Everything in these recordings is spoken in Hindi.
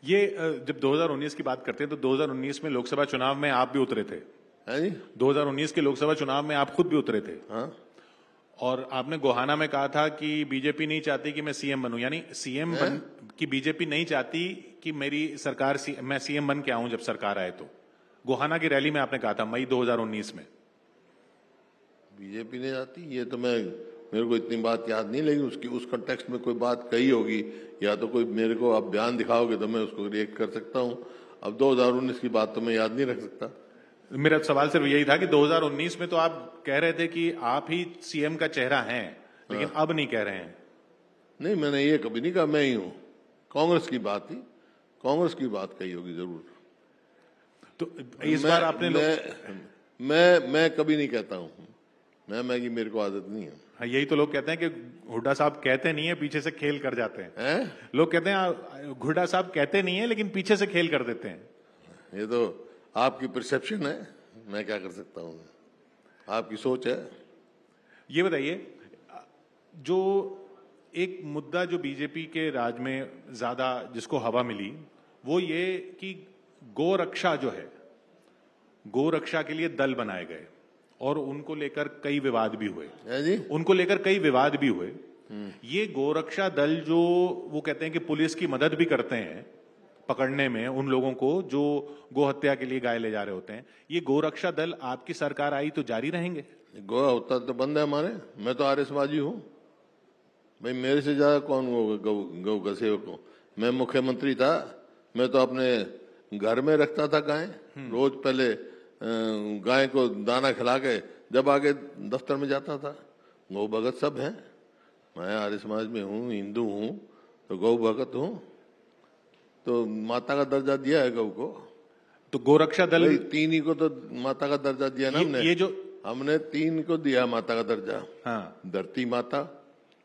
जब 2019 की बात करते हैं तो 2019 में लोकसभा चुनाव में आप भी उतरे थे। है जी? 2019 के लोकसभा चुनाव में आप खुद भी उतरे थे। हाँ। और आपने गोहाना में कहा था कि बीजेपी नहीं चाहती कि मैं सीएम बनूं, यानी सीएम बन कि बीजेपी नहीं चाहती कि मेरी सरकार मैं सीएम बन के आऊं जब सरकार आए तो। गोहाना की रैली में आपने कहा था मई 2019 में। बीजेपी नहीं चाहती, ये तो मेरे को इतनी बात याद नहीं, लेकिन उस कॉन्टेक्स्ट में कोई बात कही होगी, या तो कोई मेरे को आप बयान दिखाओगे तो मैं उसको रिएक्ट कर सकता हूं। अब 2019 की बात तो मैं याद नहीं रख सकता। मेरा सवाल सिर्फ यही था कि 2019 में तो आप कह रहे थे कि आप ही सीएम का चेहरा हैं, लेकिन अब नहीं कह रहे हैं। नहीं, मैंने ये कभी नहीं कहा मैं ही हूं। कांग्रेस की बात थी, कांग्रेस की बात कही होगी जरूर। तो इस बार आपने मैं कभी नहीं कहता हूं मैं कि मेरे को आदत नहीं है। हाँ, यही तो लोग कहते हैं कि हुड्डा साहब कहते नहीं है, पीछे से खेल कर जाते हैं। लोग कहते हैं हुड्डा साहब कहते नहीं है लेकिन पीछे से खेल कर देते हैं। ये तो आपकी परसेप्शन है, मैं क्या कर सकता हूं, आपकी सोच है। ये बताइए, जो एक मुद्दा जो बीजेपी के राज में ज्यादा जिसको हवा मिली वो ये कि गोरक्षा जो है, गोरक्षा के लिए दल बनाए गए और उनको लेकर कई विवाद भी हुए। जी? उनको लेकर कई विवाद भी हुए। ये गोरक्षा दल जो वो कहते हैं कि पुलिस की मदद भी करते हैं पकड़ने में उन लोगों को जो गोहत्या के लिए गाय ले जा रहे होते हैं, ये गोरक्षा दल आपकी सरकार आई तो जारी रहेंगे? गो होता तो बंद है हमारे। मैं तो आर्यसमाजी हूं भाई, मेरे से ज्यादा कौन गौ का सेवक हूं। मैं मुख्यमंत्री था, मैं तो अपने घर में रखता था गाय। रोज पहले गाय को दाना खिला के जब आगे दफ्तर में जाता था। गौ भगत सब हैं, मैं आर्य समाज में हूँ, हिंदू हूँ, तो गौ भगत हूँ। तो माता का दर्जा दिया है गौ को। तो गोरक्षा दल तीन ही को तो माता का दर्जा दिया ना हमने। हमने तीन को दिया माता का दर्जा। हाँ। धरती माता,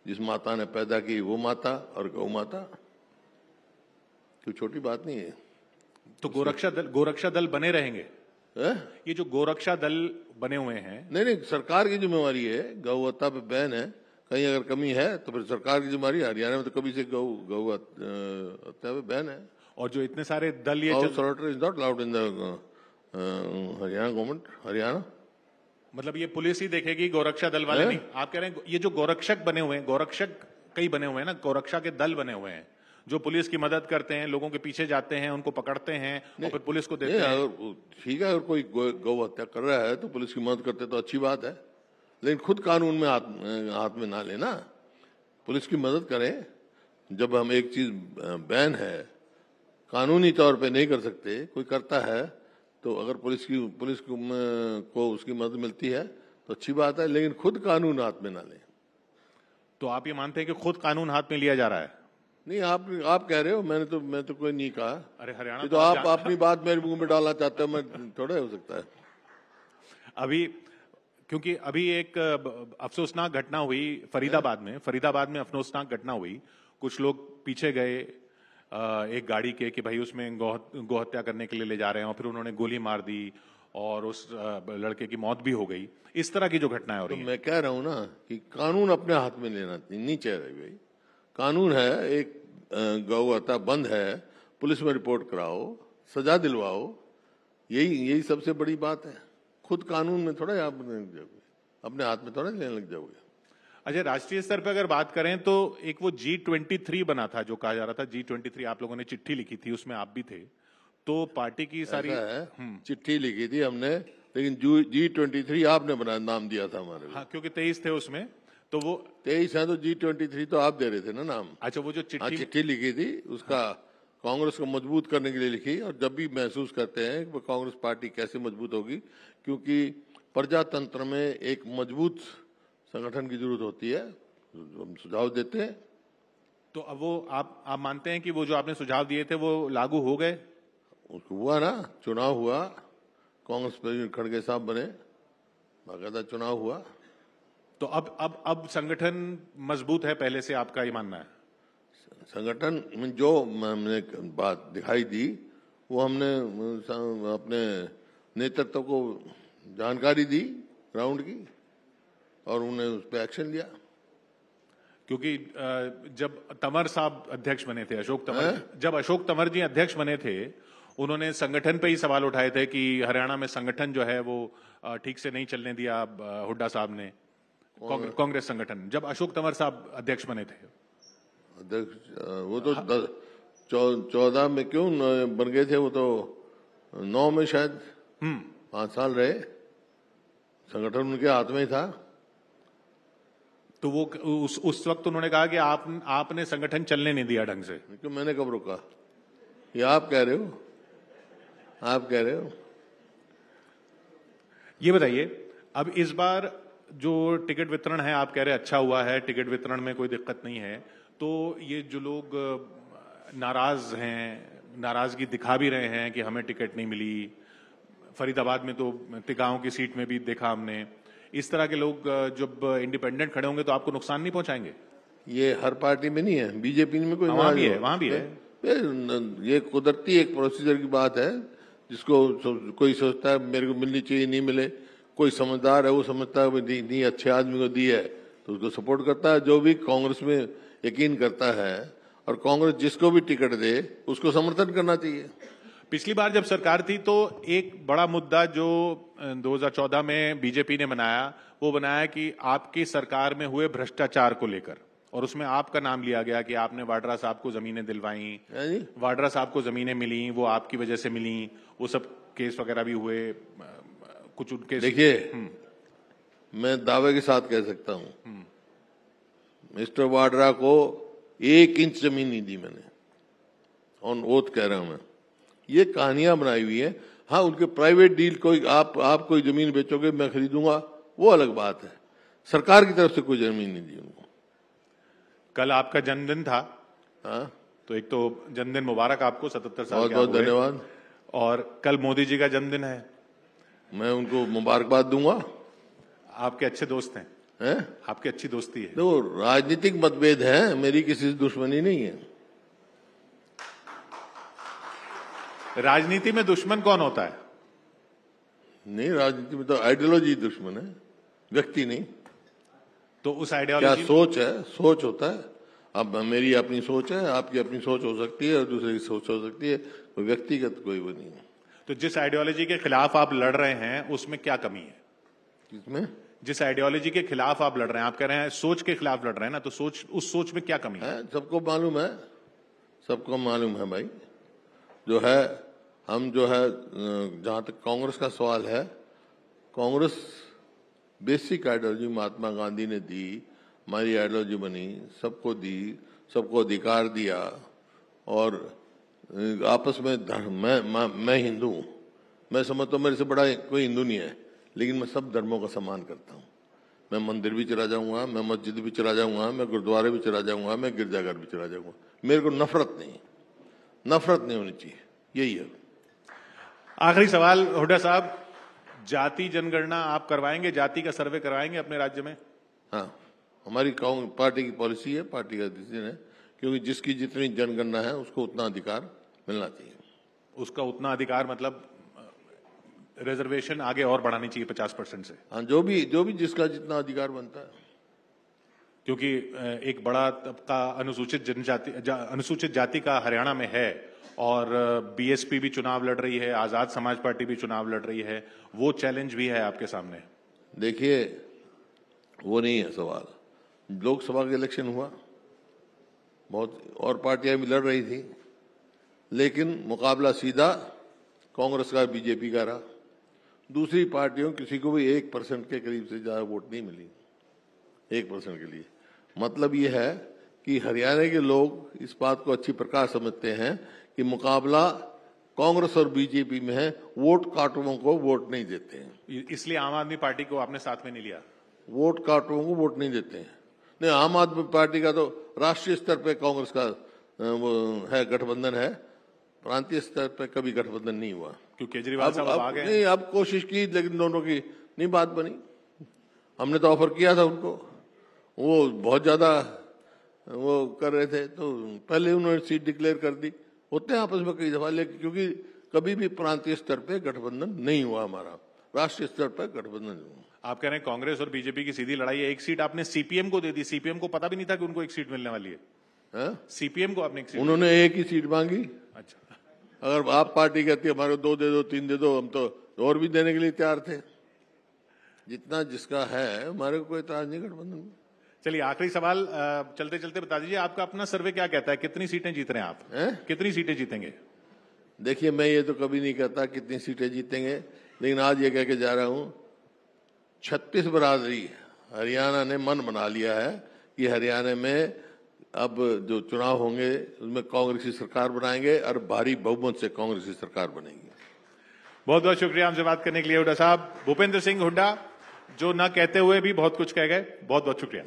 जिस माता ने पैदा की वो माता, और गौ माता। कोई छोटी बात नहीं है। तो गोरक्षा दल बने रहेंगे? ये जो गोरक्षा दल बने हुए हैं, नहीं, सरकार की जिम्मेवारी है। गौ हत्या पे बैन है, कहीं अगर कमी है तो फिर सरकार की जिम्मेवारी है। हरियाणा में तो कभी से गौ हत्या पे बैन है। और जो इतने सारे दल ये slaughter is not allowed in the Haryana government. Haryana मतलब ये पुलिस ही देखेगी, गोरक्षा दल वाले नहीं। आप कह रहे हैं ये जो गोरक्षक बने हुए हैं, गोरक्षक कई बने हुए हैं ना, गोरक्षा के दल बने हुए हैं जो पुलिस की मदद करते हैं, लोगों के पीछे जाते हैं, उनको पकड़ते हैं और फिर पुलिस को देते हैं। ठीक है, अगर कोई गौ हत्या कर रहा है तो पुलिस की मदद करते तो अच्छी बात है, लेकिन खुद कानून में हाथ में ना लेना। पुलिस की मदद करें। जब हम एक चीज बैन है, कानूनी तौर पे नहीं कर सकते, कोई करता है तो अगर पुलिस को उसकी मदद मिलती है तो अच्छी बात है, लेकिन खुद कानून हाथ में ना लें। तो आप ये मानते हैं कि खुद कानून हाथ में लिया जा रहा है? नहीं, आप कह रहे हो, मैं तो कोई नहीं कहा। अरे हरियाणा तो आप अपनी बात मेरे मुंह में डालना चाहते हो, मैं थोड़ा हो सकता है अभी, क्योंकि अभी एक अफसोसनाक घटना हुई फरीदाबाद में अफसोसनाक घटना हुई। कुछ लोग पीछे गए एक गाड़ी के कि भाई उसमें गोहत्या करने के लिए ले जा रहे हैं, और फिर उन्होंने गोली मार दी और उस लड़के की मौत भी हो गई। इस तरह की जो घटनाएं हो रही हैं। मैं कह रहा हूं ना कि कानून अपने हाथ में लेना नहीं चाह रहे भाई। कानून है, एक गौ हत्या बंद है, पुलिस में रिपोर्ट कराओ, सजा दिलवाओ, यही सबसे बड़ी बात है। खुद कानून में थोड़ा आप अपने हाथ में थोड़ा लेने लग जाओगे। अच्छा, राष्ट्रीय स्तर पर अगर बात करें तो एक वो G23 बना था, जो कहा जा रहा था G23, आप लोगों ने चिट्ठी लिखी थी, उसमें आप भी थे। तो पार्टी की सारी चिट्ठी लिखी थी हमने, लेकिन G23 आपने बना नाम दिया था हमारे। हाँ, क्योंकि 23 थे उसमें, तो वो 23 है तो G23 तो आप दे रहे थे ना नाम। अच्छा, वो जो चिट्ठी लिखी थी उसका कांग्रेस को मजबूत करने के लिए लिखी। और जब भी महसूस करते हैं कि कांग्रेस पार्टी कैसे मजबूत होगी, क्योंकि प्रजातंत्र में एक मजबूत संगठन की जरूरत होती है, हम सुझाव देते हैं। तो अब वो आप मानते हैं कि वो जो आपने सुझाव दिए थे वो लागू हो गए? हुआ ना, चुनाव हुआ, कांग्रेस प्रेसिडेंट खड़गे साहब बने, बाकायदा चुनाव हुआ। तो अब संगठन मजबूत है पहले से, आपका ये मानना है? संगठन में जो हमने बात दिखाई दी वो हमने अपने नेतृत्व को जानकारी दी ग्राउंड की, और उन्हें उस पर एक्शन लिया। क्योंकि जब तंवर साहब अध्यक्ष बने थे, जब अशोक तंवर जी अध्यक्ष बने थे, उन्होंने संगठन पे ही सवाल उठाए थे कि हरियाणा में संगठन जो है वो ठीक से नहीं चलने दिया हुड्डा साहब ने, कांग्रेस संगठन, जब अशोक तंवर साहब अध्यक्ष बने थे। अध्यक्ष वो तो 14 में क्यों बन गए थे, वो तो 9 में शायद 5 साल रहे, संगठन उनके हाथ में ही था। तो वो उस वक्त उन्होंने कहा कि आपने संगठन चलने नहीं दिया ढंग से। क्यों, मैंने कब रोका? ये आप कह रहे हो, आप कह रहे हो। ये बताइए, अब इस बार जो टिकट वितरण है, आप कह रहे अच्छा हुआ है, टिकट वितरण में कोई दिक्कत नहीं है, तो ये जो लोग नाराज हैं, नाराजगी दिखा भी रहे हैं कि हमें टिकट नहीं मिली, फरीदाबाद में तो तिगांव की सीट में भी देखा हमने, इस तरह के लोग जब इंडिपेंडेंट खड़े होंगे तो आपको नुकसान नहीं पहुंचाएंगे? ये हर पार्टी में नहीं है, बीजेपी में कोई वहां भी है, वहां भी है। ये कुदरती एक प्रोसीजर की बात है, जिसको कोई सोचता है मेरे को मिलनी चाहिए, नहीं मिले, कोई समझदार है वो समझता है नहीं अच्छे आदमी को दी है तो उसको सपोर्ट करता है, जो भी कांग्रेस में यकीन करता है, और कांग्रेस जिसको भी टिकट दे उसको समर्थन करना चाहिए। पिछली बार जब सरकार थी तो एक बड़ा मुद्दा जो 2014 में बीजेपी ने बनाया, वो बनाया कि आपकी सरकार में हुए भ्रष्टाचार को लेकर, और उसमें आपका नाम लिया गया कि आपने वाड्रा साहब को जमीनें दिलवाई, वाड्रा साहब को जमीनें मिली, वो आपकी वजह से मिली, वो सब केस वगैरह भी हुए कुछ उनके। देखिए, मैं दावे के साथ कह सकता हूं, मिस्टर वाड्रा को 1 इंच जमीन नहीं दी मैंने, ऑन ओथ कह रहा हूं मैं। ये कहानियां बनाई हुई है। हाँ, उनके प्राइवेट डील, कोई आप कोई जमीन बेचोगे मैं खरीदूंगा, वो अलग बात है। सरकार की तरफ से कोई जमीन नहीं दी उनको। कल आपका जन्मदिन था, हाँ, तो एक तो जन्मदिन मुबारक आपको, 77 साल बहुत बहुत धन्यवाद। और कल मोदी जी का जन्मदिन है, मैं उनको मुबारकबाद दूंगा। आपके अच्छे दोस्त हैं, आपकी अच्छी दोस्ती है। तो राजनीतिक मतभेद है, मेरी किसी से दुश्मनी नहीं है। राजनीति में दुश्मन कौन होता है? नहीं, राजनीति में तो आइडियोलॉजी दुश्मन है, व्यक्ति नहीं। तो उस आइडियोलॉजी, क्या सोच है, सोच होता है। अब मेरी अपनी सोच है, आपकी अपनी सोच हो सकती है, और दूसरे की सोच हो सकती है, तो व्यक्तिगत कोई वो नहीं है। तो जिस आइडियोलॉजी के खिलाफ आप लड़ रहे हैं उसमें क्या कमी है? किसमें? जिस आइडियोलॉजी के खिलाफ आप लड़ रहे हैं, आप कह रहे हैं सोच के खिलाफ लड़ रहे हैं ना, तो उस सोच में क्या कमी है? सबको मालूम है, सबको मालूम है भाई। जो है, हम जो है, जहां तक कांग्रेस का सवाल है, कांग्रेस बेसिक आइडियोलॉजी महात्मा गांधी ने दी, हमारी आइडियोलॉजी बनी, सबको दी, सबको अधिकार दिया, और आपस में धर्म, मैं हिंदू हूं, मैं समझता हूं मेरे से बड़ा कोई हिंदू नहीं है, लेकिन मैं सब धर्मों का सम्मान करता हूं। मैं मंदिर भी चला जाऊंगा, मैं मस्जिद भी चला जाऊंगा, मैं गुरुद्वारे भी चला जाऊंगा, मैं गिरजाघर भी चला जाऊंगा। मेरे को नफरत नहीं होनी चाहिए, यही है। आखिरी सवाल हुड्डा साहब, जाति जनगणना आप करवाएंगे, जाति का सर्वे करवाएंगे अपने राज्य में? हाँ, हमारी पार्टी की पॉलिसी है, पार्टी का डिसीजन है, क्योंकि जिसकी जितनी जनगणना है उसको उतना अधिकार मिलना चाहिए। उसका उतना अधिकार मतलब रिजर्वेशन आगे और बढ़ानी चाहिए 50% से? हाँ, जो भी जिसका जितना अधिकार बनता है, क्योंकि एक बड़ा तबका अनुसूचित जाति का हरियाणा में है, और बीएसपी भी चुनाव लड़ रही है, आजाद समाज पार्टी भी चुनाव लड़ रही है, वो चैलेंज भी है आपके सामने। देखिए, वो नहीं है सवाल। लोकसभा का इलेक्शन हुआ, बहुत और पार्टियां भी लड़ रही थी, लेकिन मुकाबला सीधा कांग्रेस का बीजेपी का रहा। दूसरी पार्टियों किसी को भी 1% के करीब से ज्यादा वोट नहीं मिली, 1% के लिए। मतलब ये है कि हरियाणा के लोग इस बात को अच्छी प्रकार समझते हैं कि मुकाबला कांग्रेस और बीजेपी में है, वोट काटुओं को वोट नहीं देते हैं। इसलिए आम आदमी पार्टी को आपने साथ में नहीं लिया? वोट काटुओं को वोट नहीं देते हैं। नहीं, आम आदमी पार्टी का तो राष्ट्रीय स्तर पे कांग्रेस का वो है, गठबंधन है, प्रांतीय स्तर पे कभी गठबंधन नहीं हुआ। क्यों केजरीवाल साहब आ गए? नहीं, अब कोशिश की, लेकिन दोनों की नहीं बात बनी। हमने तो ऑफर किया था उनको, वो बहुत ज्यादा वो कर रहे थे, तो पहले उन्होंने सीट डिक्लेयर कर दी। होते हैं आपस में कई दफा, लेकिन क्योंकि कभी भी प्रांतीय स्तर पे गठबंधन नहीं हुआ हमारा, राष्ट्रीय स्तर पर गठबंधन हुआ। आप कह रहे हैं कांग्रेस और बीजेपी की सीधी लड़ाई है, एक सीट आपने सीपीएम को दे दी, सीपीएम को पता भी नहीं था कि उनको एक सीट मिलने वाली है। सीपीएम को आपने एक सीट, उन्होंने एक ही सीट मांगी। अच्छा, अगर आप पार्टी कहती है हमारे को 2 दे दो 3 दे दो, हम तो और भी देने के लिए तैयार थे। जितना जिसका है हमारे को कोई इतराज नहीं गठबंधन में। चलिए आखिरी सवाल, चलते चलते बता दीजिए आपका अपना सर्वे क्या कहता है, कितनी सीटें जीत रहे हैं आप, कितनी सीटें जीतेंगे? देखिए मैं ये तो कभी नहीं कहता कितनी सीटें जीतेंगे, लेकिन आज ये कह के जा रहा हूं 36 बरादरी हरियाणा ने मन बना लिया है कि हरियाणा में अब जो चुनाव होंगे उसमें कांग्रेस की सरकार बनाएंगे और भारी बहुमत से कांग्रेस की सरकार बनेगी। बहुत बहुत शुक्रिया हमसे बात करने के लिए हुड्डा साहब। भूपेंद्र सिंह हुड्डा जो न कहते हुए भी बहुत कुछ कह गए, बहुत बहुत शुक्रिया।